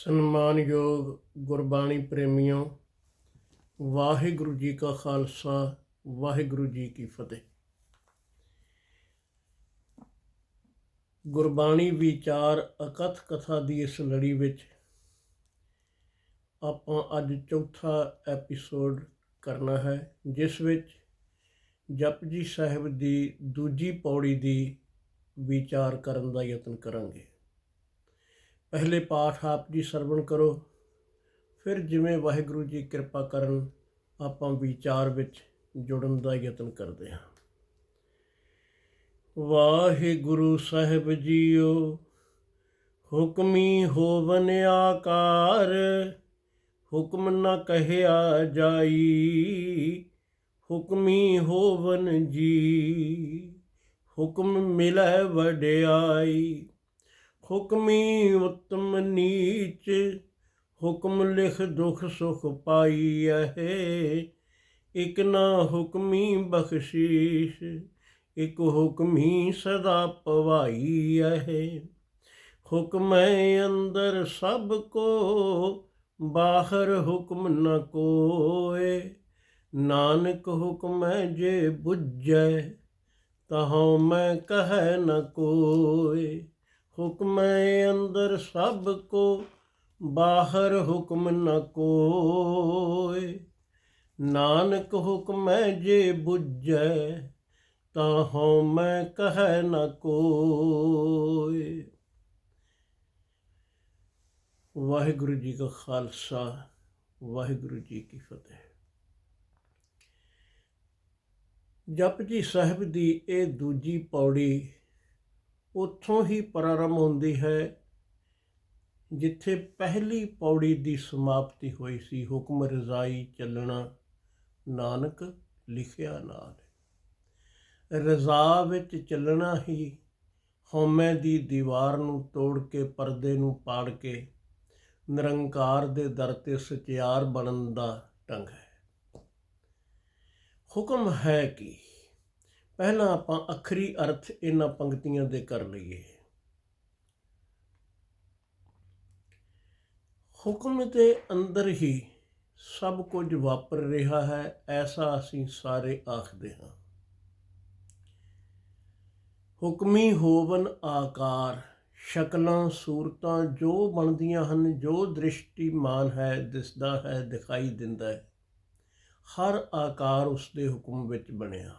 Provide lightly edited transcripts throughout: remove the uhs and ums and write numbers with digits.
ਸਨਮਾਨਯੋਗ ਗੁਰਬਾਣੀ ਪ੍ਰੇਮੀਓ, ਵਾਹਿਗੁਰੂ ਜੀ ਕਾ ਖਾਲਸਾ, ਵਾਹਿਗੁਰੂ ਜੀ ਕੀ ਫਤਿਹ। ਗੁਰਬਾਣੀ ਵਿਚਾਰ ਅਕਥ ਕਥਾ ਦੀ ਇਸ ਲੜੀ ਵਿੱਚ ਆਪਾਂ ਅੱਜ ਚੌਥਾ ਐਪੀਸੋਡ ਕਰਨਾ ਹੈ, ਜਿਸ ਵਿੱਚ ਜਪਜੀ ਸਾਹਿਬ ਦੀ ਦੂਜੀ ਪੌੜੀ ਦੀ ਵਿਚਾਰ ਕਰਨ ਦਾ ਯਤਨ ਕਰਾਂਗੇ। ਪਹਿਲੇ ਪਾਠ ਆਪ ਜੀ ਸਰਵਣ ਕਰੋ, ਫਿਰ ਜਿਵੇਂ ਵਾਹਿਗੁਰੂ ਜੀ ਕਿਰਪਾ ਕਰਨ ਆਪਾਂ ਵਿਚਾਰ ਵਿੱਚ ਜੁੜਨ ਦਾ ਯਤਨ ਕਰਦੇ ਹਾਂ। ਵਾਹਿਗੁਰੂ ਸਾਹਿਬ ਜੀਓ, ਹੁਕਮੀ ਹੋਵਨ ਆਕਾਰ, ਹੁਕਮ ਨਾ ਕਹਿਆ ਜਾਈ, ਹੁਕਮੀ ਹੋਵਨ ਜੀ, ਹੁਕਮ ਮਿਲੈ ਵਡਿਆਈ। ਹੁਕਮੀ ਉਤਮ ਨੀਚ, ਹੁਕਮ ਲਿਖ ਦੁਖ ਸੁਖ ਪਾਈਐ, ਇਕ ਨਾ ਹੁਕਮੀ ਬਖਸ਼ੀਸ਼, ਇਕ ਹੁਕਮੀ ਸਦਾ ਭਵਾਈਐ। ਹੁਕਮੈ ਅੰਦਰ ਸਭ ਕੋ, ਬਾਹਰ ਹੁਕਮ ਨ ਕੋਇ, ਨਾਨਕ ਹੁਕਮੈ ਜੇ ਬੁੱਝੈ, ਤਹਉ ਮੈਂ ਕਹਿ ਨ ਕੋਇ। ਹੁਕਮੈ ਅੰਦਰ ਸਭ ਕੋ, ਬਾਹਰ ਹੁਕਮ ਨ ਕੋਇ, ਨਾਨਕ ਹੁਕਮੈ ਜੇ ਬੁੱਝੈ, ਤਹਉ ਮੈਂ ਕਹਿ ਨ ਕੋਇ। ਵਾਹਿਗੁਰੂ ਜੀ ਕਾ ਖਾਲਸਾ, ਵਾਹਿਗੁਰੂ ਜੀ ਕੀ ਫਤਿਹ। ਜਪਜੀ ਸਾਹਿਬ ਦੀ ਇਹ ਦੂਜੀ ਪੌੜੀ ਉੱਥੋਂ ਹੀ ਪ੍ਰਾਰੰਭ ਹੁੰਦੀ ਹੈ ਜਿੱਥੇ ਪਹਿਲੀ ਪੌੜੀ ਦੀ ਸਮਾਪਤੀ ਹੋਈ ਸੀ। ਹੁਕਮ ਰਜ਼ਾਈ ਚੱਲਣਾ, ਨਾਨਕ ਲਿਖਿਆ ਨਾਲ। ਰਜ਼ਾ ਵਿੱਚ ਚੱਲਣਾ ਹੀ ਹਉਮੈ ਦੀ ਦੀਵਾਰ ਨੂੰ ਤੋੜ ਕੇ, ਪਰਦੇ ਨੂੰ ਪਾੜ ਕੇ ਨਿਰੰਕਾਰ ਦੇ ਦਰ 'ਤੇ ਸਚਿਆਰ ਬਣਨ ਦਾ ਢੰਗ ਹੈ। ਹੁਕਮ ਹੈ ਕੀ? ਪਹਿਲਾਂ ਆਪਾਂ ਅੱਖਰੀ ਅਰਥ ਇਹਨਾਂ ਪੰਕਤੀਆਂ ਦੇ ਕਰ ਲਈਏ। ਹੁਕਮ ਦੇ ਅੰਦਰ ਹੀ ਸਭ ਕੁਝ ਵਾਪਰ ਰਿਹਾ ਹੈ, ਐਸਾ ਅਸੀਂ ਸਾਰੇ ਆਖਦੇ ਹਾਂ। ਹੁਕਮੀ ਹੋਵਨ ਆਕਾਰ, ਸ਼ਕਲਾਂ ਸੂਰਤਾਂ ਜੋ ਬਣਦੀਆਂ ਹਨ, ਜੋ ਦ੍ਰਿਸ਼ਟੀਮਾਨ ਹੈ, ਦਿਸਦਾ ਹੈ, ਦਿਖਾਈ ਦਿੰਦਾ ਹੈ, ਹਰ ਆਕਾਰ ਉਸਦੇ ਹੁਕਮ ਵਿੱਚ ਬਣਿਆ।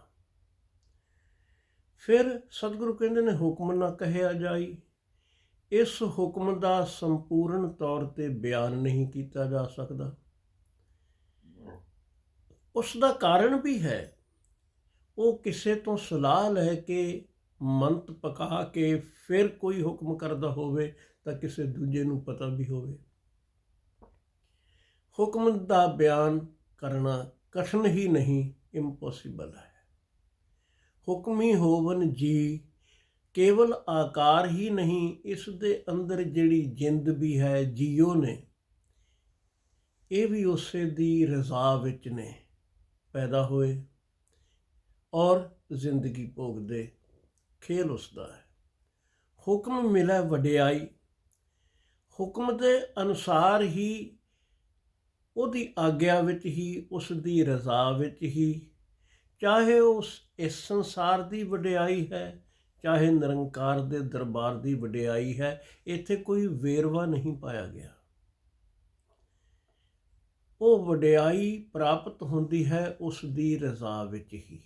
ਫਿਰ ਸਤਿਗੁਰੂ ਕਹਿੰਦੇ ਨੇ ਹੁਕਮ ਨਾ ਕਹਿਆ ਜਾਈ। ਇਸ ਹੁਕਮ ਦਾ ਸੰਪੂਰਨ ਤੌਰ 'ਤੇ ਬਿਆਨ ਨਹੀਂ ਕੀਤਾ ਜਾ ਸਕਦਾ। ਉਸ ਦਾ ਕਾਰਨ ਵੀ ਹੈ। ਉਹ ਕਿਸੇ ਤੋਂ ਸਲਾਹ ਲੈ ਕੇ, ਮੰਤ ਪਕਾ ਕੇ ਫਿਰ ਕੋਈ ਹੁਕਮ ਕਰਦਾ ਹੋਵੇ ਤਾਂ ਕਿਸੇ ਦੂਜੇ ਨੂੰ ਪਤਾ ਵੀ ਹੋਵੇ। ਹੁਕਮ ਦਾ ਬਿਆਨ ਕਰਨਾ ਕਠਿਨ ਹੀ ਨਹੀਂ, ਇੰਪੋਸੀਬਲ ਹੈ। ਹੁਕਮੀ ਹੋਵਨ ਜੀ, ਕੇਵਲ ਆਕਾਰ ਹੀ ਨਹੀਂ, ਇਸ ਦੇ ਅੰਦਰ ਜਿਹੜੀ ਜਿੰਦ ਵੀ ਹੈ, ਜੀਓ ਨੇ, ਇਹ ਵੀ ਉਸੇ ਦੀ ਰਜ਼ਾ ਵਿੱਚ ਨੇ, ਪੈਦਾ ਹੋਏ ਔਰ ਜ਼ਿੰਦਗੀ ਭੋਗਦੇ। ਖੇਲ ਉਸਦਾ ਹੈ। ਹੁਕਮ ਮਿਲੈ ਵਡਿਆਈ, ਹੁਕਮ ਦੇ ਅਨੁਸਾਰ ਹੀ, ਉਹਦੀ ਆਗਿਆ ਵਿੱਚ ਹੀ, ਉਸ ਦੀ ਰਜ਼ਾ ਵਿੱਚ ਹੀ, ਚਾਹੇ ਉਸ ਇਸ ਸੰਸਾਰ ਦੀ ਵਡਿਆਈ ਹੈ, ਚਾਹੇ ਨਿਰੰਕਾਰ ਦੇ ਦਰਬਾਰ ਦੀ ਵਡਿਆਈ ਹੈ, ਇੱਥੇ ਕੋਈ ਵੇਰਵਾ ਨਹੀਂ ਪਾਇਆ ਗਿਆ। ਉਹ ਵਡਿਆਈ ਪ੍ਰਾਪਤ ਹੁੰਦੀ ਹੈ ਉਸ ਦੀ ਰਜ਼ਾ ਵਿੱਚ ਹੀ।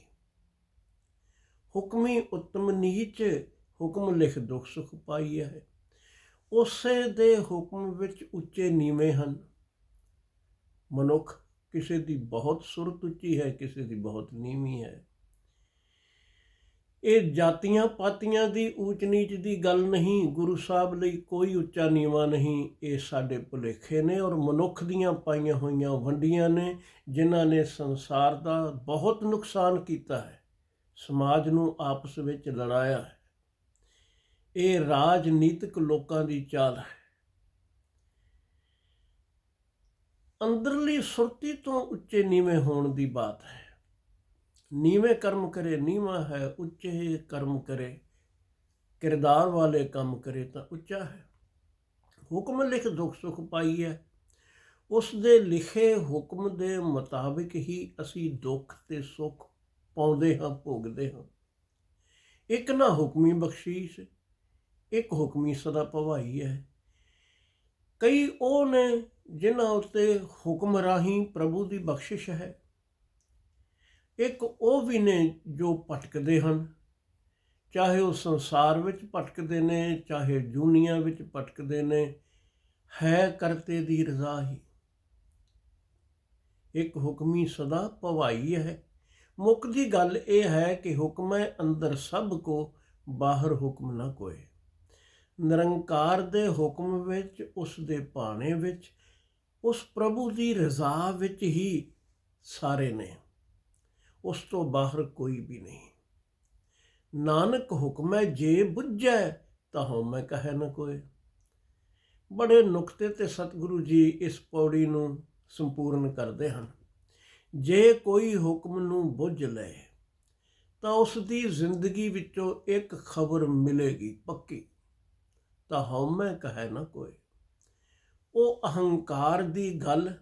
ਹੁਕਮੀ ਉਤਮ ਨੀਚ, ਹੁਕਮ ਲਿਖ ਦੁਖ ਸੁਖ ਪਾਈਐ। ਉਸੇ ਦੇ ਹੁਕਮ ਵਿੱਚ ਉੱਚੇ ਨੀਵੇਂ ਹਨ। ਮਨੁੱਖ ਕਿਸੇ ਦੀ ਬਹੁਤ ਸੁਰਤ ਉੱਚੀ ਹੈ, ਕਿਸੇ ਦੀ ਬਹੁਤ ਨੀਵੀਂ ਹੈ। ਇਹ ਜਾਤੀਆਂ ਪਾਤੀਆਂ ਦੀ ਊਚ ਨੀਚ ਦੀ ਗੱਲ ਨਹੀਂ। ਗੁਰੂ ਸਾਹਿਬ ਲਈ ਕੋਈ ਉੱਚਾ ਨੀਵਾਂ ਨਹੀਂ। ਇਹ ਸਾਡੇ ਭੁਲੇਖੇ ਨੇ ਔਰ ਮਨੁੱਖ ਦੀਆਂ ਪਾਈਆਂ ਹੋਈਆਂ ਵੰਡੀਆਂ ਨੇ, ਜਿਨ੍ਹਾਂ ਨੇ ਸੰਸਾਰ ਦਾ ਬਹੁਤ ਨੁਕਸਾਨ ਕੀਤਾ ਹੈ, ਸਮਾਜ ਨੂੰ ਆਪਸ ਵਿੱਚ ਲੜਾਇਆ ਹੈ। ਇਹ ਰਾਜਨੀਤਿਕ ਲੋਕਾਂ ਦੀ ਚਾਲ ਹੈ। ਅੰਦਰਲੀ ਸੁਰਤੀ ਤੋਂ ਉੱਚੇ ਨੀਵੇਂ ਹੋਣ ਦੀ ਬਾਤ ਹੈ। ਨੀਵੇਂ ਕਰਮ ਕਰੇ ਨੀਵਾਂ ਹੈ, ਉੱਚੇ ਕਰਮ ਕਰੇ, ਕਿਰਦਾਰ ਵਾਲੇ ਕੰਮ ਕਰੇ ਤਾਂ ਉੱਚਾ ਹੈ। ਹੁਕਮ ਲਿਖ ਦੁੱਖ ਸੁੱਖ ਪਾਈਐ। ਉਸ ਦੇ ਲਿਖੇ ਹੁਕਮ ਦੇ ਮੁਤਾਬਿਕ ਹੀ ਅਸੀਂ ਦੁੱਖ ਤੇ ਸੁੱਖ ਪਾਉਂਦੇ ਹਾਂ, ਭੋਗਦੇ ਹਾਂ। ਇੱਕ ਨਾ ਹੁਕਮੀ ਬਖਸ਼ੀਸ਼, ਇੱਕ ਹੁਕਮੀ ਸਦਾ ਭਵਾਈ ਹੈ। ਕਈ ਉਹ ਨੇ ਜਿਨ੍ਹਾਂ ਉੱਤੇ ਹੁਕਮ ਰਾਹੀਂ ਪ੍ਰਭੂ ਦੀ ਬਖਸ਼ਿਸ਼ ਹੈ। ਇੱਕ ਉਹ ਵੀ ਨੇ ਜੋ ਭਟਕਦੇ ਹਨ, ਚਾਹੇ ਉਹ ਸੰਸਾਰ ਵਿੱਚ ਭਟਕਦੇ ਨੇ, ਚਾਹੇ ਦੁਨੀਆ ਵਿੱਚ ਭਟਕਦੇ ਨੇ, ਹੈ ਕਰਤੇ ਦੀ ਰਜ਼ਾ ਹੀ। ਇੱਕ ਹੁਕਮੀ ਸਦਾ ਭਵਾਈ ਹੈ। ਮੁੱਕਦੀ ਗੱਲ ਇਹ ਹੈ ਕਿ ਹੁਕਮ ਹੈ ਅੰਦਰ ਸਭ ਕੋ, ਬਾਹਰ ਹੁਕਮ ਨਾ ਕੋਏ। ਨਿਰੰਕਾਰ ਦੇ ਹੁਕਮ ਵਿੱਚ, ਉਸ ਦੇ ਭਾਣੇ ਵਿੱਚ, ਉਸ ਪ੍ਰਭੂ ਦੀ ਰਜ਼ਾ ਵਿੱਚ ਹੀ ਸਾਰੇ ਨੇ, ਉਸ ਤੋਂ ਬਾਹਰ ਕੋਈ ਵੀ ਨਹੀਂ। ਨਾਨਕ ਹੁਕਮੈ ਜੇ ਬੁੱਝੈ, ਤਾਂ ਹਉਮੈ ਕਹੈ ਨ ਕੋਇ। ਬੜੇ ਨੁਕਤੇ ਤੇ ਸਤਿਗੁਰੂ ਜੀ ਇਸ ਪੌੜੀ ਨੂੰ ਸੰਪੂਰਨ ਕਰਦੇ ਹਨ। ਜੇ ਕੋਈ ਹੁਕਮ ਨੂੰ ਬੁੱਝ ਲਏ ਤਾਂ ਉਸ ਦੀ ਜ਼ਿੰਦਗੀ ਵਿੱਚੋਂ ਇੱਕ ਖਬਰ ਮਿਲੇਗੀ ਪੱਕੀ, ਤਾਂ ਹਉਮੈ ਕਹੈ ਨਾ ਕੋਇ। ਉਹ ਅਹੰਕਾਰ ਦੀ ਗੱਲ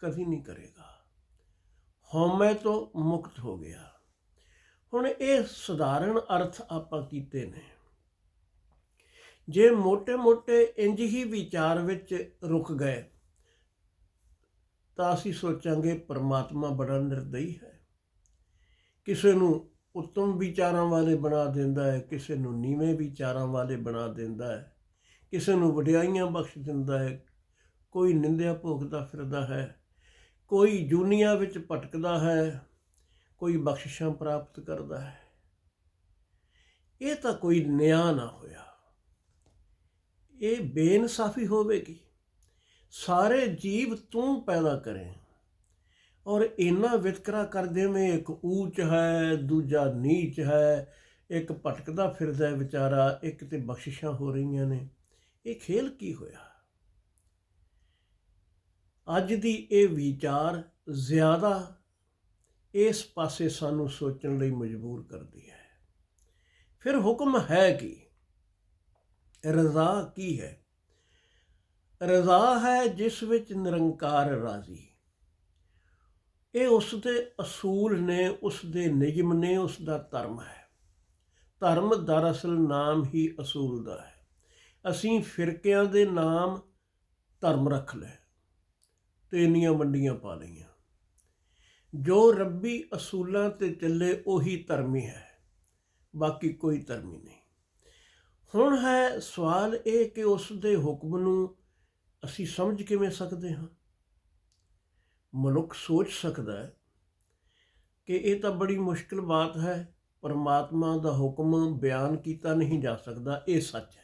ਕਦੀ ਨਹੀਂ ਕਰੇਗਾ, ਹਉਮੈ ਤੋਂ ਮੁਕਤ ਹੋ ਗਿਆ। ਹੁਣ ਇਹ ਸਧਾਰਨ ਅਰਥ ਆਪਾਂ ਕੀਤੇ ਨੇ। ਜੇ ਮੋਟੇ-ਮੋਟੇ ਇੰਜ ਹੀ ਵਿਚਾਰ ਵਿੱਚ ਰੁਕ ਗਏ ਤਾਂ ਅਸੀਂ ਸੋਚਾਂਗੇ ਪਰਮਾਤਮਾ ਬੜਾ ਨਿਰਦਈ ਹੈ। ਕਿਸੇ ਨੂੰ ਉੱਤਮ ਵਿਚਾਰਾਂ ਵਾਲੇ ਬਣਾ ਦਿੰਦਾ ਹੈ, ਕਿਸੇ ਨੂੰ ਨੀਵੇਂ ਵਿਚਾਰਾਂ ਵਾਲੇ ਬਣਾ ਦਿੰਦਾ ਹੈ, ਕਿਸੇ ਨੂੰ ਵਡਿਆਈਆਂ ਬਖਸ਼ ਦਿੰਦਾ ਹੈ, ਕੋਈ ਨਿੰਦਿਆ ਭੋਗਦਾ ਫਿਰਦਾ ਹੈ, ਕੋਈ ਦੁਨੀਆ ਵਿੱਚ ਭਟਕਦਾ ਹੈ, ਕੋਈ ਬਖਸ਼ਿਸ਼ਾਂ ਪ੍ਰਾਪਤ ਕਰਦਾ ਹੈ। ਇਹ ਤਾਂ ਕੋਈ ਨਿਆਂ ਨਾ ਹੋਇਆ, ਇਹ ਬੇਇਨਸਾਫੀ ਹੋਵੇਗੀ। ਸਾਰੇ ਜੀਵ ਤੂੰ ਪੈਦਾ ਕਰੇ ਔਰ ਇੰਨਾ ਵਿਤਕਰਾ ਕਰ ਦੇਵੇਂ, ਇੱਕ ਊਚ ਹੈ, ਦੂਜਾ ਨੀਚ ਹੈ, ਇੱਕ ਭਟਕਦਾ ਫਿਰਦਾ ਹੈ ਵਿਚਾਰਾ, ਇੱਕ ਤੇ ਬਖਸ਼ਿਸ਼ਾਂ ਹੋ ਰਹੀਆਂ ਨੇ। ਇਹ ਖੇਲ ਕੀ ਹੋਇਆ? ਅੱਜ ਦੀ ਇਹ ਵਿਚਾਰ ਜ਼ਿਆਦਾ ਇਸ ਪਾਸੇ ਸਾਨੂੰ ਸੋਚਣ ਲਈ ਮਜਬੂਰ ਕਰਦੀ ਹੈ। ਫਿਰ ਹੁਕਮ ਹੈ ਕੀ? ਰਜ਼ਾ ਕੀ ਹੈ? ਰਜ਼ਾ ਹੈ ਜਿਸ ਵਿੱਚ ਨਿਰੰਕਾਰ ਰਾਜ਼ੀ। ਇਹ ਉਸ ਦੇ ਅਸੂਲ ਨੇ, ਉਸ ਦੇ ਨਿਯਮ ਨੇ, ਉਸ ਦਾ ਧਰਮ ਹੈ। ਧਰਮ ਦਰਅਸਲ ਨਾਮ ਹੀ ਅਸੂਲ ਦਾ ਹੈ। ਅਸੀਂ ਫਿਰਕਿਆਂ ਦੇ ਨਾਮ ਧਰਮ ਰੱਖ ਲਏ ਤੇ ਇੰਨੀਆਂ ਵੰਡੀਆਂ ਪਾ ਲਈਆਂ। ਜੋ ਰੱਬੀ ਅਸੂਲਾਂ 'ਤੇ ਚੱਲੇ ਉਹੀ ਧਰਮੀ ਹੈ, ਬਾਕੀ ਕੋਈ ਧਰਮੀ ਨਹੀਂ। ਹੁਣ ਹੈ ਸਵਾਲ ਇਹ ਕਿ ਉਸ ਦੇ ਹੁਕਮ ਨੂੰ ਅਸੀਂ ਸਮਝ ਕਿਵੇਂ ਸਕਦੇ ਹਾਂ? ਮਨੁੱਖ ਸੋਚ ਸਕਦਾ ਹੈ ਕਿ ਇਹ ਤਾਂ ਬੜੀ ਮੁਸ਼ਕਿਲ ਬਾਤ ਹੈ, ਪਰਮਾਤਮਾ ਦਾ ਹੁਕਮ ਬਿਆਨ ਕੀਤਾ ਨਹੀਂ ਜਾ ਸਕਦਾ। ਇਹ ਸੱਚ ਹੈ।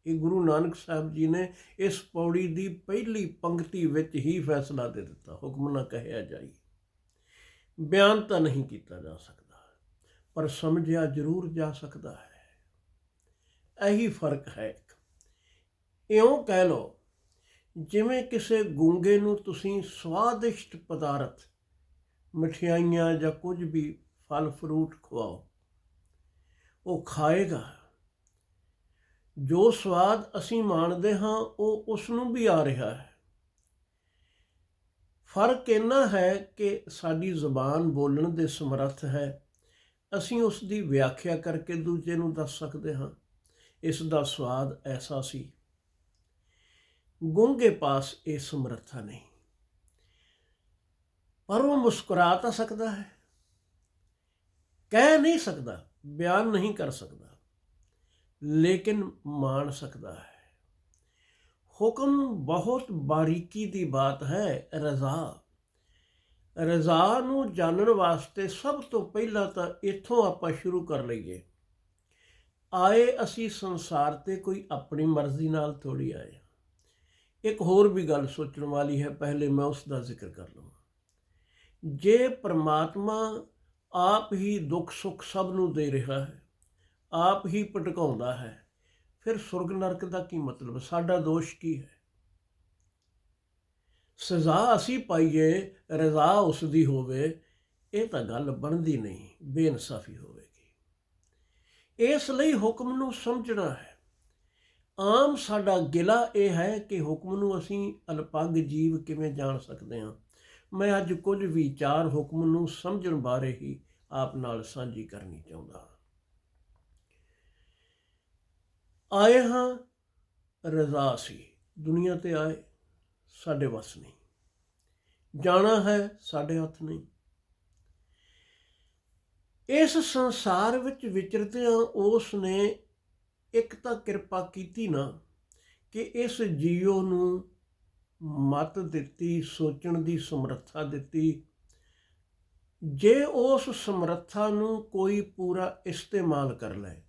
ਇਹ ਗੁਰੂ ਨਾਨਕ ਸਾਹਿਬ ਜੀ ਨੇ ਇਸ ਪੌੜੀ ਦੀ ਪਹਿਲੀ ਪੰਕਤੀ ਵਿੱਚ ਹੀ ਫੈਸਲਾ ਦੇ ਦਿੱਤਾ, ਹੁਕਮ ਨਾ ਕਹਿਆ ਜਾਈ। ਬਿਆਨ ਤਾਂ ਨਹੀਂ ਕੀਤਾ ਜਾ ਸਕਦਾ, ਪਰ ਸਮਝਿਆ ਜ਼ਰੂਰ ਜਾ ਸਕਦਾ ਹੈ। ਇਹੀ ਫਰਕ ਹੈ। ਇਉਂ ਕਹਿ ਲਓ, ਜਿਵੇਂ ਕਿਸੇ ਗੂੰਗੇ ਨੂੰ ਤੁਸੀਂ ਸਵਾਦਿਸ਼ਟ ਪਦਾਰਥ, ਮਠਿਆਈਆਂ ਜਾਂ ਕੁਝ ਵੀ ਫਲ ਫਰੂਟ ਖਵਾਓ, ਉਹ ਖਾਏਗਾ। ਜੋ ਸਵਾਦ ਅਸੀਂ ਮਾਣਦੇ ਹਾਂ ਉਹ ਉਸ ਨੂੰ ਵੀ ਆ ਰਿਹਾ ਹੈ। ਫਰਕ ਇੰਨਾ ਹੈ ਕਿ ਸਾਡੀ ਜ਼ੁਬਾਨ ਬੋਲਣ ਦੇ ਸਮਰੱਥ ਹੈ। ਅਸੀਂ ਉਸ ਦੀ ਵਿਆਖਿਆ ਕਰਕੇ ਦੂਜੇ ਨੂੰ ਦੱਸ ਸਕਦੇ ਹਾਂ, ਇਸ ਦਾ ਸਵਾਦ ਐਸਾ ਸੀ। ਗੂੰਗੇ ਪਾਸ ਇਹ ਸਮਰੱਥਾ ਨਹੀਂ, ਪਰ ਉਹ ਮੁਸਕਰਾ ਤਾਂ ਸਕਦਾ ਹੈ, ਕਹਿ ਨਹੀਂ ਸਕਦਾ, ਬਿਆਨ ਨਹੀਂ ਕਰ ਸਕਦਾ, ਲੇਕਿਨ ਮਾਣ ਸਕਦਾ ਹੈ। ਹੁਕਮ ਬਹੁਤ ਬਾਰੀਕੀ ਦੀ ਬਾਤ ਹੈ। ਰਜ਼ਾ ਨੂੰ ਜਾਣਨ ਵਾਸਤੇ ਸਭ ਤੋਂ ਪਹਿਲਾਂ ਤਾਂ ਇੱਥੋਂ ਆਪਾਂ ਸ਼ੁਰੂ ਕਰ ਲਈਏ। ਆਏ ਅਸੀਂ ਸੰਸਾਰ 'ਤੇ ਕੋਈ ਆਪਣੀ ਮਰਜ਼ੀ ਨਾਲ ਥੋੜ੍ਹੀ ਆਏ। ਇੱਕ ਹੋਰ ਵੀ ਗੱਲ ਸੋਚਣ ਵਾਲੀ ਹੈ, ਪਹਿਲੇ ਮੈਂ ਉਸ ਦਾ ਜ਼ਿਕਰ ਕਰ ਲਵਾਂ। ਜੇ ਪਰਮਾਤਮਾ ਆਪ ਹੀ ਦੁੱਖ ਸੁੱਖ ਸਭ ਨੂੰ ਦੇ ਰਿਹਾ ਹੈ, ਆਪ ਹੀ ਭਟਕਾਉਂਦਾ ਹੈ, ਫਿਰ ਸੁਰਗ ਨਰਕ ਦਾ ਕੀ ਮਤਲਬ? ਸਾਡਾ ਦੋਸ਼ ਕੀ ਹੈ? ਸਜ਼ਾ ਅਸੀਂ ਪਾਈਏ, ਰਜ਼ਾ ਉਸ ਦੀ ਹੋਵੇ, ਇਹ ਤਾਂ ਗੱਲ ਬਣਦੀ ਨਹੀਂ, ਬੇਇਨਸਾਫੀ ਹੋਵੇਗੀ। ਇਸ ਲਈ ਹੁਕਮ ਨੂੰ ਸਮਝਣਾ ਹੈ। ਆਮ ਸਾਡਾ ਗਿਲਾ ਇਹ ਹੈ ਕਿ ਹੁਕਮ ਨੂੰ ਅਸੀਂ ਅਲਪੱਗ ਜੀਵ ਕਿਵੇਂ ਜਾਣ ਸਕਦੇ ਹਾਂ। ਮੈਂ ਅੱਜ ਕੁਝ ਵਿਚਾਰ ਹੁਕਮ ਨੂੰ ਸਮਝਣ ਬਾਰੇ ਹੀ ਆਪ ਨਾਲ ਸਾਂਝੀ ਕਰਨੀ ਚਾਹੁੰਦਾ ਹਾਂ। ਆਏ ਹਾਂ, ਰਜ਼ਾ ਸੀ, ਦੁਨੀਆ ਤੇ ਆਏ, ਸਾਡੇ ਵੱਸ ਨਹੀਂ। ਜਾਣਾ ਹੈ, ਸਾਡੇ ਹੱਥ ਨਹੀਂ। ਇਸ ਸੰਸਾਰ ਵਿੱਚ ਵਿਚਰਦਿਆਂ ਉਸ ਨੇ ਇੱਕ ਤਾਂ ਕਿਰਪਾ ਕੀਤੀ ਨਾ ਕਿ ਇਸ ਜੀਓ ਨੂੰ ਮੱਤ ਦਿੱਤੀ, ਸੋਚਣ ਦੀ ਸਮਰੱਥਾ ਦਿੱਤੀ। ਜੇ ਉਸ ਸਮਰੱਥਾ ਨੂੰ ਕੋਈ ਪੂਰਾ ਇਸਤੇਮਾਲ ਕਰ ਲਏ,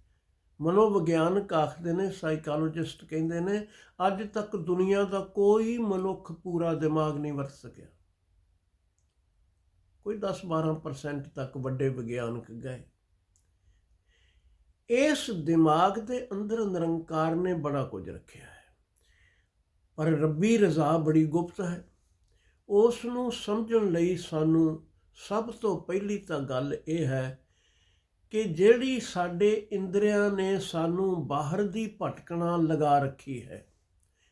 ਮਨੋਵਿਗਿਆਨਕ ਆਖਦੇ ਨੇ, ਸਾਈਕਾਲੋਜਿਸਟ ਕਹਿੰਦੇ ਨੇ, ਅੱਜ ਤੱਕ ਦੁਨੀਆ ਦਾ ਕੋਈ ਮਨੁੱਖ ਪੂਰਾ ਦਿਮਾਗ ਨਹੀਂ ਵਰਤ ਸਕਿਆ। ਕੋਈ 10-12% ਤੱਕ ਵੱਡੇ ਵਿਗਿਆਨਕ ਗਏ। ਇਸ ਦਿਮਾਗ ਦੇ ਅੰਦਰ ਨਿਰੰਕਾਰ ਨੇ ਬੜਾ ਕੁਝ ਰੱਖਿਆ ਹੈ, ਪਰ ਰੱਬੀ ਰਜ਼ਾ ਬੜੀ ਗੁਪਤ ਹੈ। ਉਸ ਨੂੰ ਸਮਝਣ ਲਈ ਸਾਨੂੰ ਸਭ ਤੋਂ ਪਹਿਲੀ ਤਾਂ ਗੱਲ ਇਹ ਹੈ ਕਿ ਜਿਹੜੀ ਸਾਡੇ ਇੰਦਰੀਆਂ ਨੇ ਸਾਨੂੰ ਬਾਹਰ ਦੀ ਭਟਕਣਾ ਲਗਾ ਰੱਖੀ ਹੈ।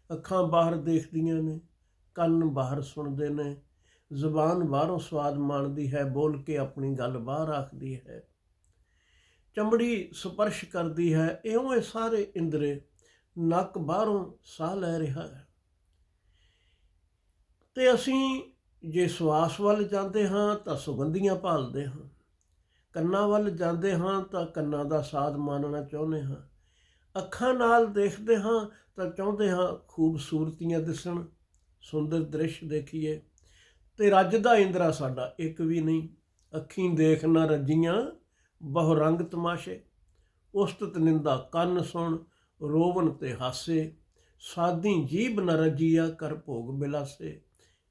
ਅੱਖਾਂ ਬਾਹਰ ਦੇਖਦੀਆਂ ਨੇ, ਕੰਨ ਬਾਹਰ ਸੁਣਦੇ ਨੇ, ਜ਼ੁਬਾਨ ਬਾਹਰੋਂ ਸਵਾਦ ਮਾਣਦੀ ਹੈ, ਬੋਲ ਕੇ ਆਪਣੀ ਗੱਲ ਬਾਹਰ ਆਖਦੀ ਹੈ, ਚਮੜੀ ਸਪਰਸ਼ ਕਰਦੀ ਹੈ, ਇਉਂ ਇਹ ਸਾਰੇ ਇੰਦਰੇ, ਨੱਕ ਬਾਹਰੋਂ ਸਾਹ ਲੈ ਰਿਹਾ ਹੈ। ਤੇ ਅਸੀਂ ਜੇ ਸਵਾਸ ਵੱਲ ਜਾਂਦੇ ਹਾਂ ਤਾਂ ਸੁਗੰਧੀਆਂ ਭਾਲਦੇ ਹਾਂ, ਕੰਨਾਂ ਵੱਲ ਜਾਂਦੇ ਹਾਂ ਤਾਂ ਕੰਨਾਂ ਦਾ ਸਾਧ ਮਾਣਨਾ ਚਾਹੁੰਦੇ ਹਾਂ, ਅੱਖਾਂ ਨਾਲ ਦੇਖਦੇ ਹਾਂ ਤਾਂ ਚਾਹੁੰਦੇ ਹਾਂ ਖੂਬਸੂਰਤੀਆਂ ਦਿਸਣ, ਸੁੰਦਰ ਦ੍ਰਿਸ਼ ਦੇਖੀਏ। ਤੇ ਰੱਜਦਾ ਇੰਦਰਾ ਸਾਡਾ ਇੱਕ ਵੀ ਨਹੀਂ। ਅੱਖੀਂ ਦੇਖ ਨਾ ਰੱਜੀਆਂ ਬਹੁ ਰੰਗ ਤਮਾਸ਼ੇ, ਉਸਤਤ ਨਿੰਦਾ ਕੰਨ ਸੁਣ, ਰੋਵਨ ਤੇ ਹਾਸੇ, ਸਾਦੀ ਜੀਭ ਨ ਰੱਜੀਆ ਕਰ ਭੋਗ ਬਿਲਾਸੇ,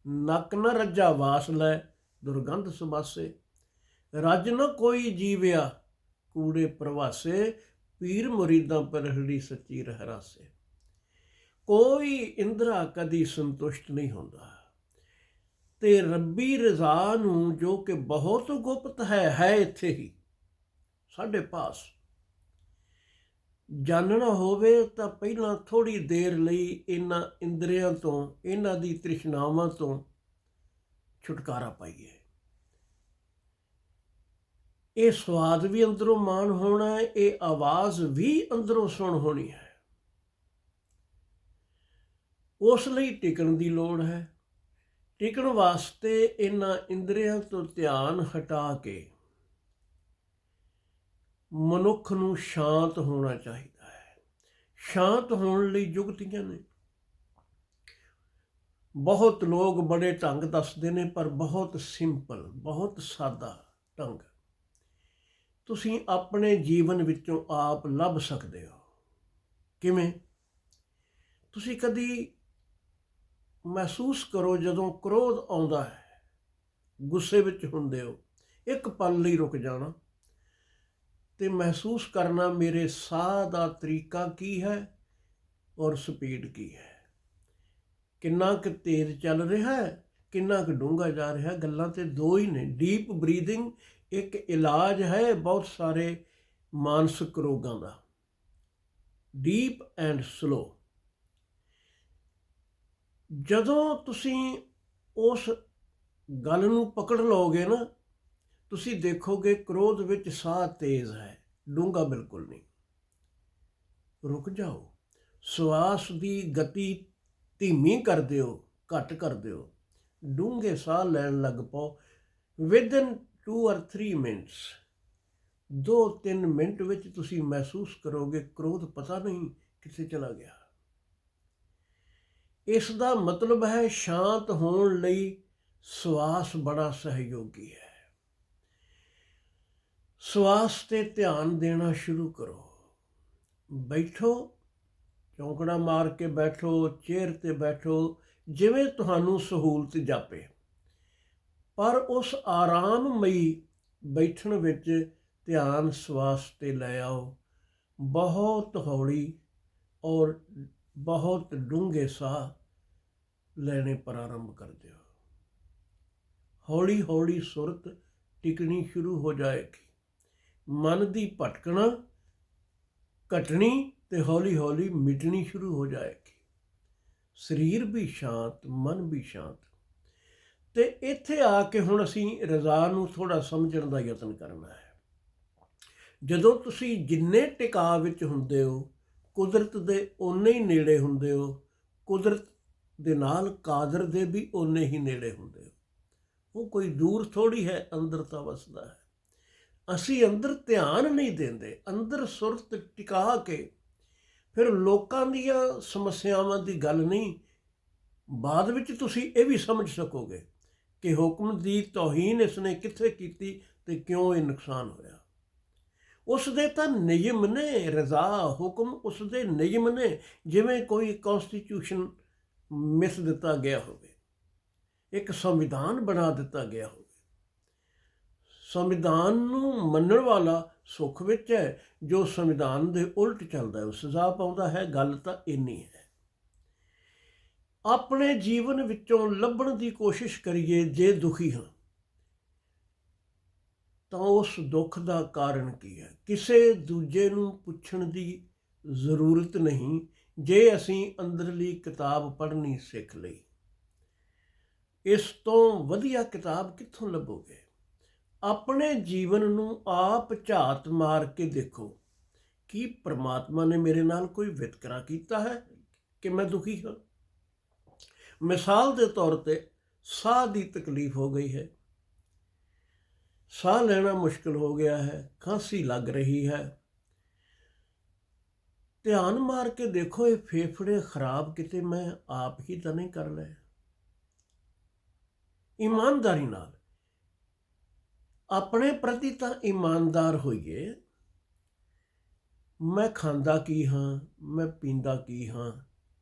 ਨੱਕ ਨ ਰੱਜਾ ਵਾਸ ਲੈ ਦੁਰਗੰਧ ਸੁਬਾਸੇ, ਰੱਜ ਨ ਕੋਈ ਜੀਵਿਆ ਕੂੜੇ ਪ੍ਰਵਾਸੇ, ਪੀਰ ਮੁਰੀਦਾਂ ਪਰਹੜੀ ਸੱਚੀ ਰਹਿਰਾਸੇ। ਕੋਈ ਇੰਦਰਾ ਕਦੀ ਸੰਤੁਸ਼ਟ ਨਹੀਂ ਹੁੰਦਾ। ਤੇ ਰੱਬੀ ਰਜ਼ਾ ਨੂੰ, ਜੋ ਕਿ ਬਹੁਤ ਗੁਪਤ ਹੈ ਇੱਥੇ ਹੀ ਸਾਡੇ ਪਾਸ, ਜਾਣਨਾ ਹੋਵੇ ਤਾਂ ਪਹਿਲਾਂ ਥੋੜ੍ਹੀ ਦੇਰ ਲਈ ਇਹਨਾਂ ਇੰਦਰੀਆਂ ਤੋਂ, ਇਹਨਾਂ ਦੀ ਤ੍ਰਿਸ਼ਨਾਵਾਂ ਤੋਂ ਛੁਟਕਾਰਾ ਪਾਈਏ। ਇਹ ਸਵਾਦ ਵੀ ਅੰਦਰੋਂ ਮਾਣ ਹੋਣਾ ਹੈ, ਇਹ ਆਵਾਜ਼ ਵੀ ਅੰਦਰੋਂ ਸੁਣ ਹੋਣੀ ਹੈ। ਉਸ ਲਈ ਟਿਕਣ ਦੀ ਲੋੜ ਹੈ। ਟਿਕਣ ਵਾਸਤੇ ਇਹਨਾਂ ਇੰਦਰੀਆਂ ਤੋਂ ਧਿਆਨ ਹਟਾ ਕੇ ਮਨੁੱਖ ਨੂੰ ਸ਼ਾਂਤ ਹੋਣਾ ਚਾਹੀਦਾ ਹੈ। ਸ਼ਾਂਤ ਹੋਣ ਲਈ ਜੁਗਤੀਆਂ ਨੇ। ਬਹੁਤ ਲੋਕ ਬੜੇ ਢੰਗ ਦੱਸਦੇ ਨੇ, ਪਰ ਬਹੁਤ ਸਿੰਪਲ, ਬਹੁਤ ਸਾਦਾ ਢੰਗ ਤੁਸੀਂ ਆਪਣੇ ਜੀਵਨ ਵਿੱਚੋਂ ਆਪ ਲੱਭ ਸਕਦੇ ਹੋ। ਕਿਵੇਂ? ਤੁਸੀਂ ਕਦੀ ਮਹਿਸੂਸ ਕਰੋ ਜਦੋਂ ਕ੍ਰੋਧ ਆਉਂਦਾ ਹੈ, ਗੁੱਸੇ ਵਿੱਚ ਹੁੰਦੇ ਹੋ, ਇੱਕ ਪਲ ਲਈ ਰੁਕ ਜਾਣਾ ਤੇ ਮਹਿਸੂਸ ਕਰਨਾ ਮੇਰੇ ਸਾਹ ਦਾ ਤਰੀਕਾ ਕੀ ਹੈ ਔਰ ਸਪੀਡ ਕੀ ਹੈ, ਕਿੰਨਾ ਕੁ ਤੇਜ਼ ਚੱਲ ਰਿਹਾ ਹੈ, ਕਿੰਨਾ ਕੁ ਡੂੰਘਾ ਜਾ ਰਿਹਾ। ਗੱਲਾਂ ਤੇ ਦੋ ਹੀ ਨੇ। ਡੀਪ ਬਰੀਦਿੰਗ ਇੱਕ ਇਲਾਜ ਹੈ ਬਹੁਤ ਸਾਰੇ ਮਾਨਸਿਕ ਰੋਗਾਂ ਦਾ। Deep and slow. ਜਦੋਂ ਤੁਸੀਂ ਉਸ ਗੱਲ ਨੂੰ ਪਕੜ ਲਓਗੇ ਨਾ, ਤੁਸੀਂ ਦੇਖੋਗੇ ਕ੍ਰੋਧ ਵਿੱਚ ਸਾਹ ਤੇਜ਼ ਹੈ, ਡੂੰਘਾ ਬਿਲਕੁਲ ਨਹੀਂ। ਰੁਕ ਜਾਓ, ਸਵਾਸ ਦੀ ਗਤੀ ਧੀਮੀ ਕਰ ਦਿਓ, ਘੱਟ ਕਰ ਦਿਓ, ਡੂੰਘੇ ਸਾਹ ਲੈਣ ਲੱਗ ਪਾਓ। ਵਿਦਿਨ 2 or 3 ਮਿੰਟਸ, 2-3 ਮਿੰਟ ਵਿੱਚ ਤੁਸੀਂ ਮਹਿਸੂਸ ਕਰੋਗੇ ਕ੍ਰੋਧ ਪਤਾ ਨਹੀਂ ਕਿੱਥੇ ਚਲਾ ਗਿਆ। ਇਸ ਦਾ ਮਤਲਬ ਹੈ ਸ਼ਾਂਤ ਹੋਣ ਲਈ ਸਵਾਸ ਬੜਾ ਸਹਿਯੋਗੀ ਹੈ। ਸਵਾਸ 'ਤੇ ਧਿਆਨ ਦੇਣਾ ਸ਼ੁਰੂ ਕਰੋ। ਬੈਠੋ, ਚੌਂਕੜਾ ਮਾਰ ਕੇ ਬੈਠੋ, ਚੇਅਰ 'ਤੇ ਬੈਠੋ, ਜਿਵੇਂ ਤੁਹਾਨੂੰ ਸਹੂਲਤ ਜਾਪੇ, ਪਰ ਉਸ ਆਰਾਮਮਈ ਬੈਠਣ ਵਿੱਚ ਧਿਆਨ ਸਵਾਸ 'ਤੇ ਲੈ ਆਓ। ਬਹੁਤ ਹੌਲੀ ਔਰ ਬਹੁਤ ਡੂੰਘੇ ਸਾਹ ਲੈਣੇ ਪ੍ਰਾਰੰਭ ਕਰ ਦਿਓ। ਹੌਲੀ ਹੌਲੀ ਸੁਰਤ ਟਿਕਣੀ ਸ਼ੁਰੂ ਹੋ ਜਾਏਗੀ। ਮਨ ਦੀ ਭਟਕਣਾ ਘਟਣੀ ਤੇ ਹੌਲੀ ਹੌਲੀ ਮਿਟਣੀ ਸ਼ੁਰੂ ਹੋ ਜਾਏਗੀ। ਸਰੀਰ ਵੀ ਸ਼ਾਂਤ, ਮਨ ਵੀ ਸ਼ਾਂਤ। ਤੇ ਇੱਥੇ ਆ ਕੇ ਹੁਣ ਅਸੀਂ ਰਜ਼ਾ ਨੂੰ ਥੋੜ੍ਹਾ ਸਮਝਣ ਦਾ ਯਤਨ ਕਰਨਾ ਹੈ। ਜਦੋਂ ਤੁਸੀਂ ਜਿੰਨੇ ਟਿਕਾਅ ਵਿੱਚ ਹੁੰਦੇ ਹੋ, ਕੁਦਰਤ ਦੇ ਓਨੇ ਹੀ ਨੇੜੇ ਹੁੰਦੇ ਹੋ, ਕੁਦਰਤ ਦੇ ਨਾਲ ਕਾਦਰ ਦੇ ਵੀ ਓਨੇ ਹੀ ਨੇੜੇ ਹੁੰਦੇ ਹੋ। ਉਹ ਕੋਈ ਦੂਰ ਥੋੜ੍ਹੀ ਹੈ, ਅੰਦਰ ਤਾਂ ਵਸਦਾ ਹੈ। ਅਸੀਂ ਅੰਦਰ ਧਿਆਨ ਨਹੀਂ ਦਿੰਦੇ, ਅੰਦਰ ਸੁਰਤ ਟਿਕਾ ਕੇ ਫਿਰ ਲੋਕਾਂ ਦੀਆਂ ਸਮੱਸਿਆਵਾਂ ਦੀ ਗੱਲ ਨਹੀਂ, ਬਾਅਦ ਵਿੱਚ ਤੁਸੀਂ ਇਹ ਵੀ ਸਮਝ ਸਕੋਗੇ ਕਿ ਹੁਕਮ ਦੀ ਤੌਹੀਨ ਇਸਨੇ ਕਿੱਥੇ ਕੀਤੀ ਤੇ ਕਿਉਂ ਇਹ ਨੁਕਸਾਨ ਹੋਇਆ। ਉਸ ਦੇ ਤਾਂ ਨਿਯਮ ਨੇ, ਰਜ਼ਾ ਹੁਕਮ ਉਸ ਦੇ ਨਿਯਮ ਨੇ। ਜਿਵੇਂ ਕੋਈ ਕੌਂਸਟੀਟਿਊਸ਼ਨ ਮਿਸ ਦਿੱਤਾ ਗਿਆ ਹੋਵੇ, ਇੱਕ ਸੰਵਿਧਾਨ ਬਣਾ ਦਿੱਤਾ ਗਿਆ ਹੋਵੇ। ਸੰਵਿਧਾਨ ਨੂੰ ਮੰਨਣ ਵਾਲਾ ਸੁੱਖ ਵਿੱਚ ਹੈ, ਜੋ ਸੰਵਿਧਾਨ ਦੇ ਉਲਟ ਚੱਲਦਾ ਹੈ ਉਹ ਸਜ਼ਾ ਪਾਉਂਦਾ ਹੈ। ਗੱਲ ਤਾਂ ਇੰਨੀ ਹੈ। ਆਪਣੇ ਜੀਵਨ ਵਿੱਚੋਂ ਲੱਭਣ ਦੀ ਕੋਸ਼ਿਸ਼ ਕਰੀਏ। ਜੇ ਦੁਖੀ ਹਾਂ ਤਾਂ ਉਸ ਦੁੱਖ ਦਾ ਕਾਰਨ ਕੀ ਹੈ? ਕਿਸੇ ਦੂਜੇ ਨੂੰ ਪੁੱਛਣ ਦੀ ਜ਼ਰੂਰਤ ਨਹੀਂ, ਜੇ ਅਸੀਂ ਅੰਦਰਲੀ ਕਿਤਾਬ ਪੜ੍ਹਨੀ ਸਿੱਖ ਲਈ। ਇਸ ਤੋਂ ਵਧੀਆ ਕਿਤਾਬ ਕਿੱਥੋਂ ਲੱਭੋਗੇ? ਆਪਣੇ ਜੀਵਨ ਨੂੰ ਆਪ ਝਾਤ ਮਾਰ ਕੇ ਦੇਖੋ, ਕੀ ਪ੍ਰਮਾਤਮਾ ਨੇ ਮੇਰੇ ਨਾਲ ਕੋਈ ਵਿਤਕਰਾ ਕੀਤਾ ਹੈ ਕਿ ਮੈਂ ਦੁਖੀ ਹਾਂ? ਮਿਸਾਲ ਦੇ ਤੌਰ ਤੇ ਸਾਹ ਦੀ ਤਕਲੀਫ ਹੋ ਗਈ ਹੈ, ਸਾਹ ਲੈਣਾ ਮੁਸ਼ਕਿਲ ਹੋ ਗਿਆ ਹੈ, ਖਾਂਸੀ ਲੱਗ ਰਹੀ ਹੈ। ਧਿਆਨ ਮਾਰ ਕੇ ਦੇਖੋ, ਇਹ ਫੇਫੜੇ ਖਰਾਬ ਕਿਤੇ ਮੈਂ ਆਪ ਹੀ ਤਾਂ ਨਹੀਂ ਕਰ ਲਏ? ਇਮਾਨਦਾਰੀ ਨਾਲ ਆਪਣੇ ਪ੍ਰਤੀ ਤਾਂ ਇਮਾਨਦਾਰ ਹੋਈਏ। ਮੈਂ ਖਾਂਦਾ ਕੀ ਹਾਂ, ਮੈਂ ਪੀਂਦਾ ਕੀ ਹਾਂ?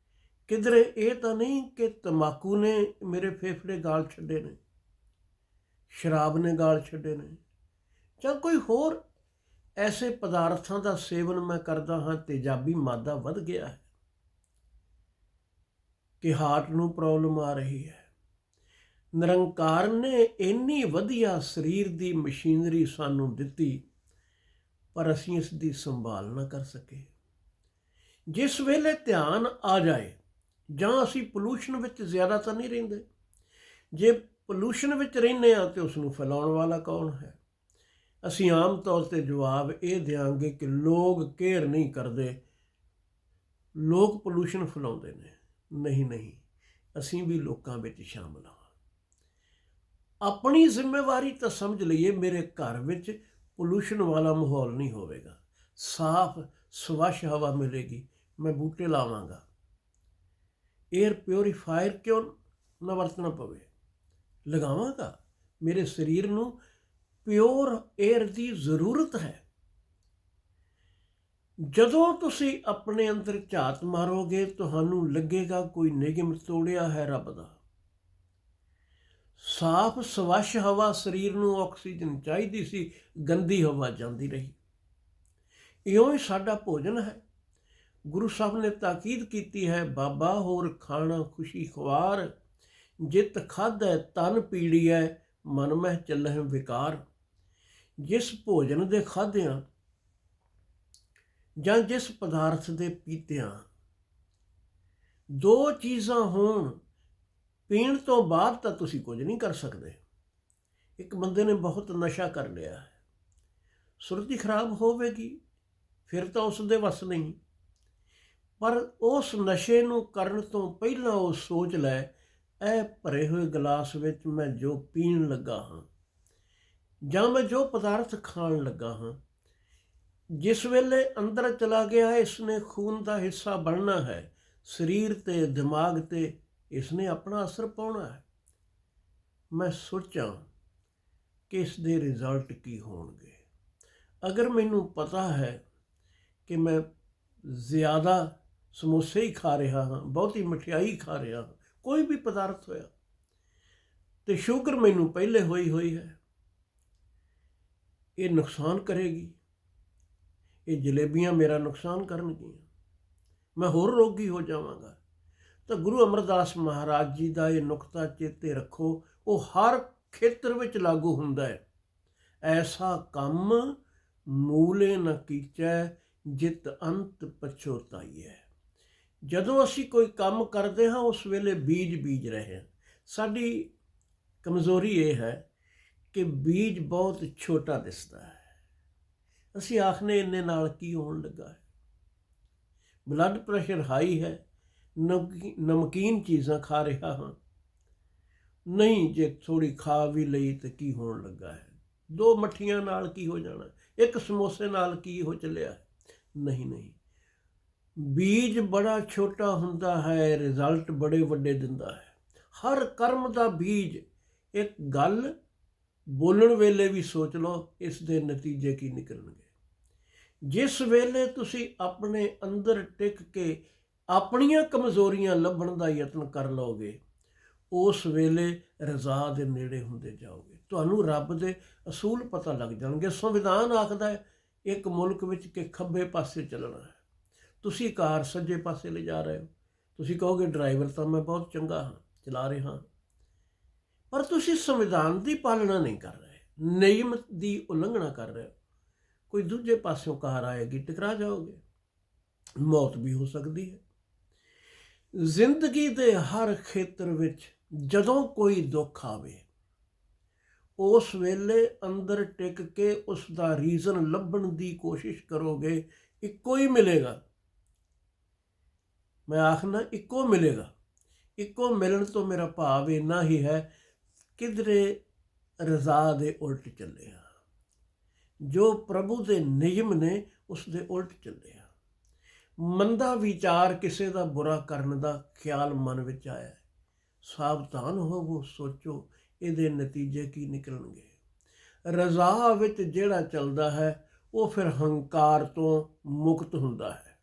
ਕਿਧਰੇ ਇਹ ਤਾਂ ਨਹੀਂ ਕਿ ਤੰਬਾਕੂ ਨੇ ਮੇਰੇ ਫੇਫੜੇ ਗਾਲ ਛੱਡੇ ਨੇ, ਸ਼ਰਾਬ ਨੇ ਗਾਲ ਛੱਡੇ ਨੇ, ਜਾਂ ਕੋਈ ਹੋਰ ਐਸੇ ਪਦਾਰਥਾਂ ਦਾ ਸੇਵਨ ਮੈਂ ਕਰਦਾ ਹਾਂ, ਤੇਜ਼ਾਬੀ ਮਾਦਾ ਵੱਧ ਗਿਆ ਹੈ ਕਿ ਹਾਰਟ ਨੂੰ ਪ੍ਰੋਬਲਮ ਆ ਰਹੀ ਹੈ। ਨਿਰੰਕਾਰ ਨੇ ਇੰਨੀ ਵਧੀਆ ਸਰੀਰ ਦੀ ਮਸ਼ੀਨਰੀ ਸਾਨੂੰ ਦਿੱਤੀ, ਪਰ ਅਸੀਂ ਇਸ ਦੀ ਸੰਭਾਲ ਨਾ ਕਰ ਸਕੇ। ਜਿਸ ਵੇਲੇ ਧਿਆਨ ਆ ਜਾਏ, ਜਾਂ ਅਸੀਂ ਪੋਲੂਸ਼ਨ ਵਿੱਚ ਜ਼ਿਆਦਾ ਤਾਂ ਨਹੀਂ ਰਹਿੰਦੇ। ਜੇ ਪੋਲੂਸ਼ਨ ਵਿੱਚ ਰਹਿੰਦੇ ਹਾਂ ਤਾਂ ਉਸ ਨੂੰ ਫੈਲਾਉਣ ਵਾਲਾ ਕੌਣ ਹੈ? ਅਸੀਂ ਆਮ ਤੌਰ 'ਤੇ ਜਵਾਬ ਇਹ ਦਿਆਂਗੇ ਕਿ ਲੋਕ ਕੇਅਰ ਨਹੀਂ ਕਰਦੇ, ਲੋਕ ਪੋਲੂਸ਼ਨ ਫੈਲਾਉਂਦੇ ਨੇ। ਨਹੀਂ, ਅਸੀਂ ਵੀ ਲੋਕਾਂ ਵਿੱਚ ਸ਼ਾਮਲ ਹਾਂ। ਆਪਣੀ ਜ਼ਿੰਮੇਵਾਰੀ ਤਾਂ ਸਮਝ ਲਈਏ। ਮੇਰੇ ਘਰ ਵਿੱਚ ਪੋਲੂਸ਼ਨ ਵਾਲਾ ਮਾਹੌਲ ਨਹੀਂ ਹੋਵੇਗਾ, ਸਾਫ਼ ਸਵੱਛ ਹਵਾ ਮਿਲੇਗੀ, ਮੈਂ ਬੂਟੇ ਲਾਵਾਂਗਾ। ਏਅਰ ਪਿਉਰੀਫਾਇਰ ਕਿਉਂ ਨਾ ਵਰਤਣਾ ਪਵੇ, ਲਗਾਵਾਂਗਾ। ਮੇਰੇ ਸਰੀਰ ਨੂੰ ਪਿਓਰ ਏਅਰ ਦੀ ਜ਼ਰੂਰਤ ਹੈ। ਜਦੋਂ ਤੁਸੀਂ ਆਪਣੇ ਅੰਦਰ ਝਾਤ ਮਾਰੋਗੇ, ਤੁਹਾਨੂੰ ਲੱਗੇਗਾ ਕੋਈ ਨਿਯਮ ਤੋੜਿਆ ਹੈ ਰੱਬ ਦਾ। ਸਾਫ਼ ਸਵੱਛ ਹਵਾ ਸਰੀਰ ਨੂੰ ਆਕਸੀਜਨ ਚਾਹੀਦੀ ਸੀ, ਗੰਦੀ ਹਵਾ ਜਾਂਦੀ ਰਹੀ। ਇਉਂ ਹੀ ਸਾਡਾ ਭੋਜਨ ਹੈ। ਗੁਰੂ ਸਾਹਿਬ ਨੇ ਤਾਕੀਦ ਕੀਤੀ ਹੈ, ਬਾਬਾ ਹੋਰ ਖਾਣਾ ਖੁਸ਼ੀ ਖੁਆਰ, ਜਿਤ ਖਾਧੈ ਤਨ ਪੀੜੀਐ, ਮਨ ਮਹਿ ਚੱਲਹਿ ਵਿਕਾਰ। ਜਿਸ ਭੋਜਨ ਦੇ ਖਾਧਿਆਂ ਜਾਂ ਜਿਸ ਪਦਾਰਥ ਦੇ ਪੀਤਿਆਂ ਦੋ ਚੀਜ਼ਾਂ ਹੋਣ, ਪੀਣ ਤੋਂ ਬਾਅਦ ਤਾਂ ਤੁਸੀਂ ਕੁਝ ਨਹੀਂ ਕਰ ਸਕਦੇ। ਇੱਕ ਬੰਦੇ ਨੇ ਬਹੁਤ ਨਸ਼ਾ ਕਰ ਲਿਆ ਹੈ, ਸੁਰਤੀ ਖਰਾਬ ਹੋਵੇਗੀ, ਫਿਰ ਤਾਂ ਉਸ ਦੇ ਵੱਸ ਨਹੀਂ। ਪਰ ਉਸ ਨਸ਼ੇ ਨੂੰ ਕਰਨ ਤੋਂ ਪਹਿਲਾਂ ਉਹ ਸੋਚ ਲੈ, ਇਹ ਭਰੇ ਹੋਏ ਗਲਾਸ ਵਿੱਚ ਮੈਂ ਜੋ ਪੀਣ ਲੱਗਾ ਹਾਂ, ਜਾਂ ਮੈਂ ਜੋ ਪਦਾਰਥ ਖਾਣ ਲੱਗਾ ਹਾਂ, ਜਿਸ ਵੇਲੇ ਅੰਦਰ ਚਲਾ ਗਿਆ ਇਸਨੇ ਖੂਨ ਦਾ ਹਿੱਸਾ ਬਣਨਾ ਹੈ, ਸਰੀਰ ਤੇ ਦਿਮਾਗ ਤੇ ਇਸਨੇ ਆਪਣਾ ਅਸਰ ਪਾਉਣਾ ਹੈ। ਮੈਂ ਸੋਚਾਂ ਕਿ ਇਸ ਦੇ ਰਿਜ਼ਲਟ ਕੀ ਹੋਣਗੇ। ਅਗਰ ਮੈਨੂੰ ਪਤਾ ਹੈ ਕਿ ਮੈਂ ਜ਼ਿਆਦਾ ਸਮੋਸੇ ਹੀ ਖਾ ਰਿਹਾ ਹਾਂ, ਬਹੁਤੀ ਮਠਿਆਈ ਖਾ ਰਿਹਾ ਹਾਂ, ਕੋਈ ਵੀ ਪਦਾਰਥ ਹੋਇਆ, ਤੇ ਸ਼ੂਗਰ ਮੈਨੂੰ ਪਹਿਲੇ ਹੋਈ ਹੈ, ਇਹ ਨੁਕਸਾਨ ਕਰੇਗੀ। ਇਹ ਜਲੇਬੀਆਂ ਮੇਰਾ ਨੁਕਸਾਨ ਕਰਨਗੀਆਂ, ਮੈਂ ਹੋਰ ਰੋਗੀ ਹੋ ਜਾਵਾਂਗਾ। ਤਾਂ ਗੁਰੂ ਅਮਰਦਾਸ ਮਹਾਰਾਜ ਜੀ ਦਾ ਇਹ ਨੁਕਤਾ ਚੇਤੇ ਰੱਖੋ, ਉਹ ਹਰ ਖੇਤਰ ਵਿੱਚ ਲਾਗੂ ਹੁੰਦਾ ਹੈ। ਐਸਾ ਕੰਮ ਮੂਲੇ ਨ ਕੀਚੈ, ਜਿਤ ਅੰਤ ਪਛੋਤਾਈਐ। ਜਦੋਂ ਅਸੀਂ ਕੋਈ ਕੰਮ ਕਰਦੇ ਹਾਂ ਉਸ ਵੇਲੇ ਬੀਜ ਰਹੇ ਹਾਂ। ਸਾਡੀ ਕਮਜ਼ੋਰੀ ਇਹ ਹੈ ਕਿ ਬੀਜ ਬਹੁਤ ਛੋਟਾ ਦਿਸਦਾ ਹੈ। ਅਸੀਂ ਆਖਨੇ ਇੰਨੇ ਨਾਲ ਕੀ ਹੋਣ ਲੱਗਾ ਹੈ। ਬਲੱਡ ਪ੍ਰੈਸ਼ਰ ਹਾਈ ਹੈ, ਨਮਕੀਨ ਚੀਜ਼ਾਂ ਖਾ ਰਿਹਾ ਹਾਂ, ਨਹੀਂ ਜੇ ਥੋੜ੍ਹੀ ਖਾ ਵੀ ਲਈ ਤਾਂ ਕੀ ਹੋਣ ਲੱਗਾ ਹੈ। 2 ਮੱਠੀਆਂ ਨਾਲ ਕੀ ਹੋ ਜਾਣਾ, 1 ਸਮੋਸੇ ਨਾਲ ਕੀ ਹੋ ਚੱਲਿਆ। ਨਹੀਂ, ਬੀਜ ਬੜਾ ਛੋਟਾ ਹੁੰਦਾ ਹੈ, ਰਿਜ਼ਲਟ ਬੜੇ ਵੱਡੇ ਦਿੰਦਾ ਹੈ। ਹਰ ਕਰਮ ਦਾ ਬੀਜ, ਇੱਕ ਗੱਲ ਬੋਲਣ ਵੇਲੇ ਵੀ ਸੋਚ ਲਓ ਇਸ ਦੇ ਨਤੀਜੇ ਕੀ ਨਿਕਲਣਗੇ। ਜਿਸ ਵੇਲੇ ਤੁਸੀਂ ਆਪਣੇ ਅੰਦਰ ਟਿਕ ਕੇ ਆਪਣੀਆਂ ਕਮਜ਼ੋਰੀਆਂ ਲੱਭਣ ਦਾ ਯਤਨ ਕਰ ਲਓਗੇ, ਉਸ ਵੇਲੇ ਰਜ਼ਾ ਦੇ ਨੇੜੇ ਹੁੰਦੇ ਜਾਓਗੇ। ਤੁਹਾਨੂੰ ਰੱਬ ਦੇ ਅਸੂਲ ਪਤਾ ਲੱਗ ਜਾਣਗੇ। ਸੰਵਿਧਾਨ ਆਖਦਾ ਹੈ ਇੱਕ ਮੁਲਕ ਵਿੱਚ ਕਿ ਖੱਬੇ ਪਾਸੇ ਚੱਲਣਾ ਹੈ। ਤੁਸੀਂ ਕਾਰ ਸੱਜੇ ਪਾਸੇ ਲਿਜਾ ਰਹੇ ਹੋ। ਤੁਸੀਂ ਕਹੋਗੇ ਡਰਾਈਵਰ ਤਾਂ ਮੈਂ ਬਹੁਤ ਚੰਗਾ ਹਾਂ, ਚਲਾ ਰਿਹਾ, ਪਰ ਤੁਸੀਂ ਸੰਵਿਧਾਨ ਦੀ ਪਾਲਣਾ ਨਹੀਂ ਕਰ ਰਹੇ, ਨਿਯਮ ਦੀ ਉਲੰਘਣਾ ਕਰ ਰਹੇ ਹੋ। ਕੋਈ ਦੂਜੇ ਪਾਸਿਓਂ ਕਾਰ ਆਏਗੀ, ਟਕਰਾ ਜਾਓਗੇ, ਮੌਤ ਵੀ ਹੋ ਸਕਦੀ ਹੈ। ਜ਼ਿੰਦਗੀ ਦੇ ਹਰ ਖੇਤਰ ਵਿੱਚ ਜਦੋਂ ਕੋਈ ਦੁੱਖ ਆਵੇ, ਉਸ ਵੇਲੇ ਅੰਦਰ ਟਿਕ ਕੇ ਉਸ ਦਾ ਰੀਜ਼ਨ ਲੱਭਣ ਦੀ ਕੋਸ਼ਿਸ਼ ਕਰੋਗੇ, ਇੱਕੋ ਹੀ ਮਿਲੇਗਾ। ਮੈਂ ਆਖਣਾ ਇੱਕੋ ਮਿਲੇਗਾ। ਇੱਕੋ ਮਿਲਣ ਤੋਂ ਮੇਰਾ ਭਾਵ ਇੰਨਾ ਹੀ ਹੈ, ਕਿਧਰੇ ਰਜ਼ਾ ਦੇ ਉਲਟ ਚੱਲਿਆ। ਜੋ ਪ੍ਰਭੂ ਦੇ ਨਿਯਮ ਨੇ ਉਸ ਦੇ ਉਲਟ ਚੱਲਿਆ। ਮੰਦਾ ਵਿਚਾਰ, ਕਿਸੇ ਦਾ ਬੁਰਾ ਕਰਨ ਦਾ ਖਿਆਲ ਮਨ ਵਿੱਚ ਆਇਆ, ਸਾਵਧਾਨ ਹੋਵੋ, ਸੋਚੋ ਇਹਦੇ ਨਤੀਜੇ ਕੀ ਨਿਕਲਣਗੇ। ਰਜ਼ਾ ਵਿੱਚ ਜਿਹੜਾ ਚੱਲਦਾ ਹੈ ਉਹ ਫਿਰ ਹੰਕਾਰ ਤੋਂ ਮੁਕਤ ਹੁੰਦਾ ਹੈ।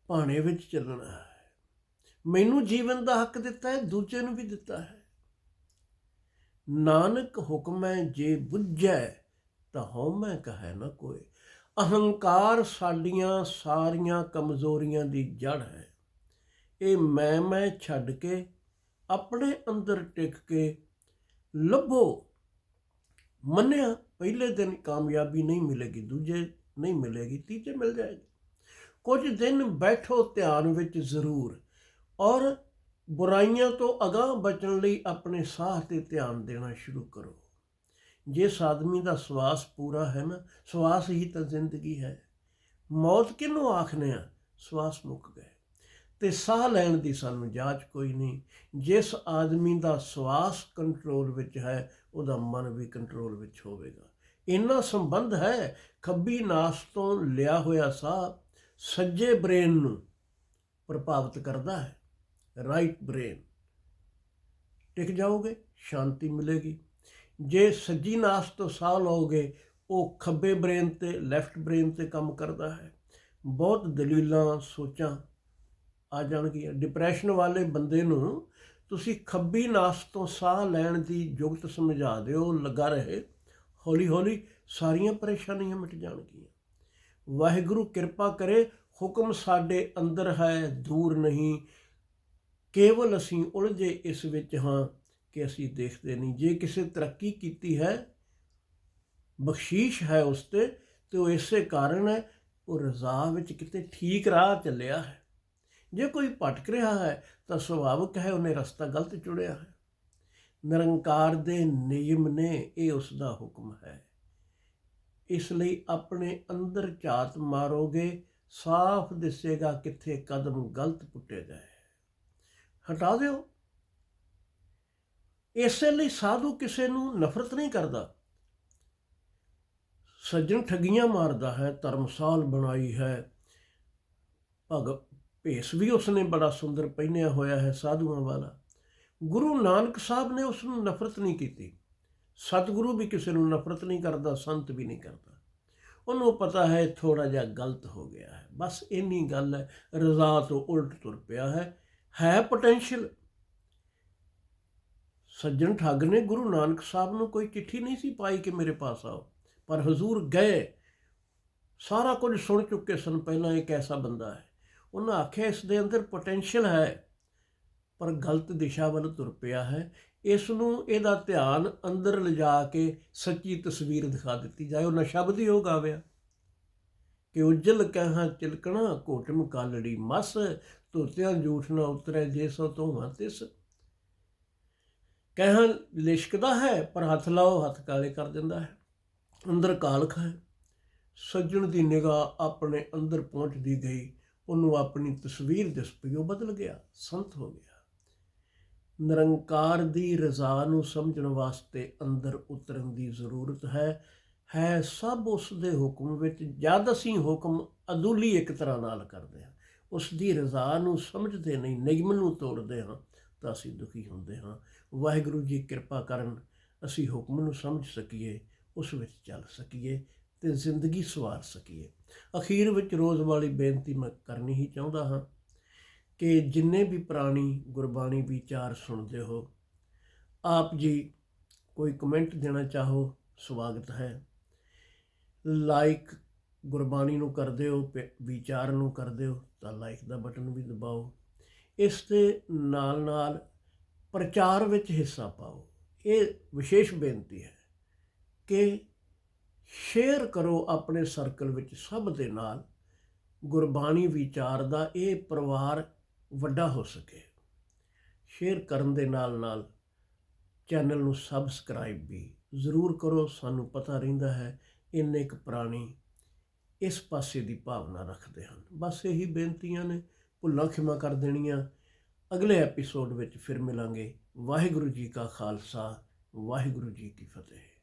ਭਾਣੇ ਵਿੱਚ ਚੱਲਣਾ ਹੈ। ਮੈਨੂੰ ਜੀਵਨ ਦਾ ਹੱਕ ਦਿੱਤਾ ਹੈ, ਦੂਜੇ ਨੂੰ ਵੀ ਦਿੱਤਾ ਹੈ। ਨਾਨਕ ਹੁਕਮੈ ਜੇ ਬੁੱਝੈ ਤਾਂ ਹਉਮੈ ਕਹੈ ਨਾ ਕੋਇ। ਅਹੰਕਾਰ ਸਾਡੀਆਂ ਸਾਰੀਆਂ ਕਮਜ਼ੋਰੀਆਂ ਦੀ ਜੜ੍ਹ ਹੈ। ਇਹ ਮੈਂ ਛੱਡ ਕੇ ਆਪਣੇ ਅੰਦਰ ਟਿਕ ਕੇ ਲੱਭੋ। ਮੰਨਿਆ ਪਹਿਲੇ ਦਿਨ ਕਾਮਯਾਬੀ ਨਹੀਂ ਮਿਲੇਗੀ, ਦੂਜੇ ਨਹੀਂ ਮਿਲੇਗੀ, ਤੀਜੇ ਮਿਲ ਜਾਏਗੀ। ਕੁਝ ਦਿਨ ਬੈਠੋ ਧਿਆਨ ਵਿੱਚ ਜ਼ਰੂਰ, ਔਰ ਬੁਰਾਈਆਂ ਤੋਂ ਅਗਾਂਹ ਬਚਣ ਲਈ ਆਪਣੇ ਸਾਹ 'ਤੇ ਧਿਆਨ ਦੇਣਾ ਸ਼ੁਰੂ ਕਰੋ। ਜਿਸ ਆਦਮੀ ਦਾ ਸਵਾਸ ਪੂਰਾ ਹੈ ਨਾ, ਸਵਾਸ ਹੀ ਤਾਂ ਜ਼ਿੰਦਗੀ ਹੈ। ਮੌਤ ਕਿਹਨੂੰ ਆਖਦੇ ਆ? ਸਵਾਸ ਮੁੱਕ ਗਏ ਤੇ ਸਾਹ ਲੈਣ ਦੀ ਸਾਨੂੰ ਜਾਂਚ ਕੋਈ ਨਹੀਂ। ਜਿਸ ਆਦਮੀ ਦਾ ਸਵਾਸ ਕੰਟਰੋਲ ਵਿੱਚ ਹੈ, ਉਹਦਾ ਮਨ ਵੀ ਕੰਟਰੋਲ ਵਿੱਚ ਹੋਵੇਗਾ। ਇੰਨਾ ਸੰਬੰਧ ਹੈ, ਖੱਬੀ ਨਾਸ ਤੋਂ ਲਿਆ ਹੋਇਆ ਸਾਹ ਸੱਜੇ ਬ੍ਰੇਨ ਨੂੰ ਪ੍ਰਭਾਵਿਤ ਕਰਦਾ ਹੈ। ਰਾਈਟ ਬ੍ਰੇਨ ਟਿਕ ਜਾਓਗੇ, ਸ਼ਾਂਤੀ ਮਿਲੇਗੀ। ਜੇ ਸੱਜੀ ਨਾਸ ਤੋਂ ਸਾਹ ਲਓਗੇ, ਉਹ ਖੱਬੇ ਬ੍ਰੇਨ ਤੇ ਲੈਫਟ ਬ੍ਰੇਨ ਤੇ ਕੰਮ ਕਰਦਾ ਹੈ। ਬਹੁਤ ਦਲੀਲਾਂ, ਸੋਚਾਂ ਆ ਜਾਣਗੀਆਂ। ਡਿਪਰੈਸ਼ਨ ਵਾਲੇ ਬੰਦੇ ਨੂੰ ਤੁਸੀਂ ਖੱਬੀ ਨਾਸ ਤੋਂ ਸਾਹ ਲੈਣ ਦੀ ਜੁਗਤ ਸਮਝਾ ਦਿਓ, ਲੱਗਾ ਰਹੇ, ਹੌਲੀ ਹੌਲੀ ਸਾਰੀਆਂ ਪਰੇਸ਼ਾਨੀਆਂ ਮਿਟ ਜਾਣਗੀਆਂ। ਵਾਹਿਗੁਰੂ ਕਿਰਪਾ ਕਰੇ। ਹੁਕਮ ਸਾਡੇ ਅੰਦਰ ਹੈ, ਦੂਰ ਨਹੀਂ। ਕੇਵਲ ਅਸੀਂ ਉਲਝੇ ਇਸ ਵਿੱਚ ਹਾਂ ਕਿ ਅਸੀਂ ਦੇਖਦੇ ਨਹੀਂ। ਜੇ ਕਿਸੇ ਤਰੱਕੀ ਕੀਤੀ ਹੈ, ਬਖਸ਼ੀਸ਼ ਹੈ ਉਸ 'ਤੇ ਉਹ ਇਸੇ ਕਾਰਨ ਹੈ, ਉਹ ਰਜ਼ਾ ਵਿੱਚ ਕਿਤੇ ਠੀਕ ਰਾਹ ਚੱਲਿਆ ਹੈ। ਜੇ ਕੋਈ ਭਟਕ ਰਿਹਾ ਹੈ ਤਾਂ ਸੁਭਾਵਿਕ ਹੈ, ਉਹਨੇ ਰਸਤਾ ਗਲਤ ਚੁਣਿਆ ਹੈ। ਨਿਰੰਕਾਰ ਦੇ ਨਿਯਮ ਨੇ, ਇਹ ਉਸ ਦਾ ਹੁਕਮ ਹੈ। ਇਸ ਲਈ ਆਪਣੇ ਅੰਦਰ ਝਾਤ ਮਾਰੋਗੇ, ਸਾਫ਼ ਦਿਸੇਗਾ ਕਿੱਥੇ ਕਦਮ ਗਲਤ ਪੁੱਟੇ ਗਏ, ਹਟਾ ਦਿਓ। ਇਸੇ ਲਈ ਸਾਧੂ ਕਿਸੇ ਨੂੰ ਨਫ਼ਰਤ ਨਹੀਂ ਕਰਦਾ। ਸੱਜਣ ਠੱਗੀਆਂ ਮਾਰਦਾ ਹੈ, ਧਰਮਸਾਲ ਬਣਾਈ ਹੈ, ਭੇਸ ਵੀ ਉਸਨੇ ਬੜਾ ਸੁੰਦਰ ਪਹਿਨਿਆ ਹੋਇਆ ਹੈ ਸਾਧੂਆਂ ਵਾਲਾ। ਗੁਰੂ ਨਾਨਕ ਸਾਹਿਬ ਨੇ ਉਸ ਨੂੰ ਨਫ਼ਰਤ ਨਹੀਂ ਕੀਤੀ। ਸਤਿਗੁਰੂ ਵੀ ਕਿਸੇ ਨੂੰ ਨਫ਼ਰਤ ਨਹੀਂ ਕਰਦਾ, ਸੰਤ ਵੀ ਨਹੀਂ ਕਰਦਾ। ਉਹਨੂੰ ਪਤਾ ਹੈ ਥੋੜ੍ਹਾ ਜਿਹਾ ਗਲਤ ਹੋ ਗਿਆ ਹੈ, ਬਸ ਇੰਨੀ ਗੱਲ ਹੈ। ਰਜ਼ਾ ਤੋਂ ਉਲਟ ਤੁਰ ਪਿਆ ਹੈ ਪੋਟੈਂਸ਼ੀਅਲ। ਸੱਜਣ ਠੱਗ ਨੇ ਗੁਰੂ ਨਾਨਕ ਸਾਹਿਬ ਨੂੰ ਕੋਈ ਚਿੱਠੀ ਨਹੀਂ ਸੀ ਪਾਈ ਕਿ ਮੇਰੇ ਪਾਸ ਆਓ, ਪਰ ਹਜ਼ੂਰ ਗਏ। ਸਾਰਾ ਕੁਝ ਸੁਣ ਚੁੱਕੇ ਸਨ ਪਹਿਲਾਂ, ਇੱਕ ਐਸਾ ਬੰਦਾ ਹੈ। ਉਹਨਾਂ ਆਖਿਆ ਇਸ ਦੇ ਅੰਦਰ ਪੋਟੈਂਸ਼ੀਅਲ ਹੈ, ਪਰ ਗਲਤ ਦਿਸ਼ਾ ਵੱਲ ਤੁਰ ਪਿਆ ਹੈ। ਇਸ ਨੂੰ, ਇਹਦਾ ਧਿਆਨ ਅੰਦਰ ਲਿਜਾ ਕੇ ਸੱਚੀ ਤਸਵੀਰ ਦਿਖਾ ਦਿੱਤੀ ਜਾਏ। ਉਹਨਾਂ ਸ਼ਬਦ ਹੀ ਉਹ ਗਾਵਿਆ, ਕਿ ਉਜਲ ਕਹਾਂ ਚਿਲਕਣਾ ਘੋਟਮ ਕਾਲੜੀ ਮਸ, ਧੋਤਿਆਂ ਜੂਠ ਨਾ ਉਤਰੈ ਜੇ ਸੋ ਧੋਵਾਂ ਤਿਸ। ਕਹਾਂ ਲਿਸ਼ਕਦਾ ਹੈ ਪਰ ਹੱਥ ਲਾਓ ਹੱਥ ਕਾਲੇ ਕਰ ਦਿੰਦਾ ਹੈ। ਅੰਦਰ ਕਾਲਖ ਹੈ। ਸੱਜਣ ਦੀ ਨਿਗਾਹ ਆਪਣੇ ਅੰਦਰ ਪਹੁੰਚਦੀ ਗਈ, ਉਹਨੂੰ ਆਪਣੀ ਤਸਵੀਰ ਦਿਸ ਪਈ, ਉਹ ਬਦਲ ਗਿਆ, ਸੰਤ ਹੋ ਗਿਆ। ਨਿਰੰਕਾਰ ਦੀ ਰਜ਼ਾ ਨੂੰ ਸਮਝਣ ਵਾਸਤੇ ਅੰਦਰ ਉਤਰਨ ਦੀ ਜ਼ਰੂਰਤ ਹੈ ਸਭ ਉਸ ਦੇ ਹੁਕਮ ਵਿੱਚ। ਜਦ ਅਸੀਂ ਹੁਕਮ ਅਦੁੱਲੀ ਇੱਕ ਤਰ੍ਹਾਂ ਨਾਲ ਕਰਦੇ ਹਾਂ, ਉਸ ਦੀ ਰਜ਼ਾ ਨੂੰ ਸਮਝਦੇ ਨਹੀਂ, ਨਿਯਮ ਨੂੰ ਤੋੜਦੇ ਹਾਂ, ਤਾਂ ਅਸੀਂ ਦੁਖੀ ਹੁੰਦੇ ਹਾਂ। ਵਾਹਿਗੁਰੂ ਜੀ ਕਿਰਪਾ ਕਰਨ ਅਸੀਂ ਹੁਕਮ ਨੂੰ ਸਮਝ ਸਕੀਏ, ਉਸ ਵਿੱਚ ਚੱਲ ਸਕੀਏ ਅਤੇ ਜ਼ਿੰਦਗੀ ਸਵਾਰ ਸਕੀਏ। ਅਖੀਰ ਵਿੱਚ ਰੋਜ਼ ਵਾਲੀ ਬੇਨਤੀ ਮੈਂ ਕਰਨੀ ਹੀ ਚਾਹੁੰਦਾ ਹਾਂ ਕਿ ਜਿੰਨੇ ਵੀ ਪ੍ਰਾਣੀ ਗੁਰਬਾਣੀ ਵਿਚਾਰ ਸੁਣਦੇ ਹੋ, ਆਪ ਜੀ ਕੋਈ ਕਮੈਂਟ ਦੇਣਾ ਚਾਹੋ, ਸਵਾਗਤ ਹੈ। ਲਾਈਕ ਗੁਰਬਾਣੀ ਨੂੰ ਕਰਦੇ ਹੋ, ਵਿਚਾਰ ਨੂੰ ਕਰਦੇ ਹੋ ਤਾਂ ਲਾਈਕ ਦਾ ਬਟਨ ਵੀ ਦਬਾਓ। ਇਸ ਦੇ ਨਾਲ ਨਾਲ ਪ੍ਰਚਾਰ ਵਿੱਚ ਹਿੱਸਾ ਪਾਓ। ਇਹ ਵਿਸ਼ੇਸ਼ ਬੇਨਤੀ ਹੈ ਕਿ ਸ਼ੇਅਰ ਕਰੋ ਆਪਣੇ ਸਰਕਲ ਵਿੱਚ ਸਭ ਦੇ ਨਾਲ, ਗੁਰਬਾਣੀ ਵਿਚਾਰ ਦਾ ਇਹ ਪਰਿਵਾਰ ਵੱਡਾ ਹੋ ਸਕੇ। ਸ਼ੇਅਰ ਕਰਨ ਦੇ ਨਾਲ ਨਾਲ ਚੈਨਲ ਨੂੰ ਸਬਸਕ੍ਰਾਈਬ ਵੀ ਜ਼ਰੂਰ ਕਰੋ। ਸਾਨੂੰ ਪਤਾ ਰਹਿੰਦਾ ਹੈ ਇੰਨੇ ਕੁ ਪ੍ਰਾਣੀ ਇਸ ਪਾਸੇ ਦੀ ਭਾਵਨਾ ਰੱਖਦੇ ਹਨ। ਬਸ ਇਹੀ ਬੇਨਤੀਆਂ ਨੇ, ਭੁੱਲਾਂ ਖਿਮਾ ਕਰ ਦੇਣੀਆਂ। ਅਗਲੇ ਐਪੀਸੋਡ ਵਿੱਚ ਫਿਰ ਮਿਲਾਂਗੇ। ਵਾਹਿਗੁਰੂ ਜੀ ਕਾ ਖਾਲਸਾ, ਵਾਹਿਗੁਰੂ ਜੀ ਕੀ ਫਤਿਹ।